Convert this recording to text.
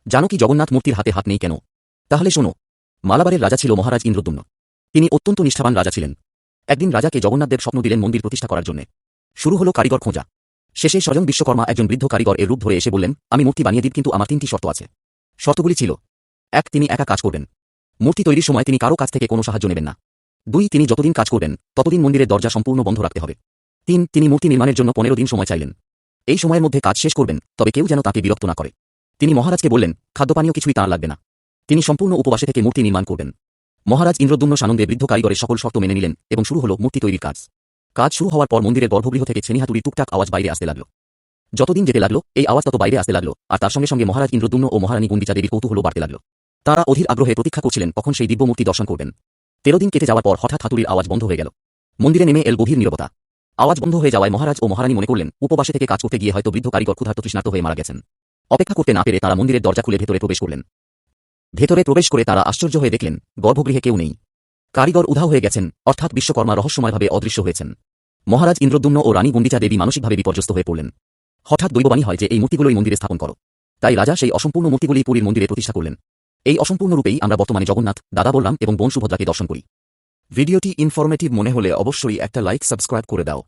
জানো কি জগন্নাথ মূর্তির হাতে হাত নেই কেন? তাহলে শোনো। মালাবারের রাজা ছিল মহারাজ ইন্দ্রদ্যুম্ন। তিনি অত্যন্ত নিষ্ঠাবান রাজা ছিলেন। একদিন রাজাকে জগন্নাথদেব স্বপ্ন দিলেন মন্দির প্রতিষ্ঠা করার জন্য। শুরু হলো কারিগর খোঁজা। শেষে স্বয়ং বিশ্বকর্মা একজন বৃদ্ধ কারিগর এর রূপ ধরে এসে বললেন, আমি মূর্তি বানিয়ে দিই, কিন্তু আমার 3টি শর্ত আছে। শর্তগুলি ছিল: 1, তিনি একা কাজ করবেন। মূর্তি তৈরির সময় তিনি কারো কাছ থেকে কোনো সাহায্য নেবেন না। 2, তিনি যতদিন কাজ করবেন ততদিন মন্দিরের দরজা সম্পূর্ণ বন্ধ রাখতে হবে। 3, তিনি মূর্তি নির্মাণের জন্য 15 দিন সময় চাইলেন। এই সময়ের মধ্যে কাজ শেষ করবেন, তবে কেউ যেন তাকে বিরক্ত না করে। তিনি মহারাজকে বললেন, খাদ্যপানীয় কিছুই তাঁর লাগবে না। তিনি সম্পূর্ণ উপবাসে থেকে মূর্তি নির্মাণ করবেন। মহারাজ ইন্দ্রদ্যুম্ন সানন্দে বৃদ্ধ কারিগরের সকল শর্ত মেনে নিলেন এবং শুরু হলো মূর্তি তৈরির কাজ। কাজ শুরু হওয়ার পর মন্দিরের গর্ভগৃহ থেকে ছেনিহাতুড়ির টুকটাক আওয়াজ বাইরে আসতে লাগল। যতদিন যেতে লাগলো এই আওয়াজ তত বাইরে আসতে লাগলো, আর তার সঙ্গে সঙ্গে মহারাজ ইন্দ্রদ্যুম্ন ও মহারানী গুন্ডিচা দেবীর কৌতূহলও বাড়তে লাগল। তারা অধীর আগ্রহে প্রতীক্ষা করছিলেন কখন সেই দিব্য মূর্তি দর্শন করবেন। 13 দিন কেটে যাওয়ার পর হঠাৎ হাতুড়ির আওয়াজ বন্ধ হয়ে গেল। মন্দিরে নেমে এল গভীর নীরবতা। আওয়াজ বন্ধ হয়ে যাওয়ায় মহারাজ ও মহারানী মনে করলেন উপবাসে থেকে কাজ করতে গিয়ে হয়তো বৃদ্ধ কারিগর ক্ষুধার্ত তৃষ্ণার্ত হয়ে মারা গেছেন। অপেক্ষা করতে না পেরে তারা মন্দিরের দরজা খুলে ভেতরে প্রবেশ করলেন। ভেতরে প্রবেশ করে তারা আশ্চর্য হয়ে দেখলেন গর্ভগৃহে কেউ নেই। কারিগর উধাও হয়ে গেছেন, অর্থাৎ বিশ্বকর্মা রহস্যময়ভাবে অদৃশ্য হয়েছেন। মহারাজ ইন্দ্রদ্যুম্ন ও রানী গুন্ডিচা দেবী মানসিকভাবে বিপর্যস্ত হয়ে পড়লেন। হঠাৎ দৈববাণী হয় যে এই মূর্তিগুলোই মন্দিরে স্থাপন করো। তাই রাজা সেই অসম্পূর্ণ মূর্তিগুলি পুরীর মন্দিরে প্রতিষ্ঠা করলেন। এই অসম্পূর্ণ রূপেই আমরা বর্তমানে জগন্নাথ, দাদা বলরাম এবং বোন সুভদ্রাকে দর্শন করি। ভিডিওটি ইনফরমেটিভ মনে হলে অবশ্যই একটা লাইক সাবস্ক্রাইব করে দাও।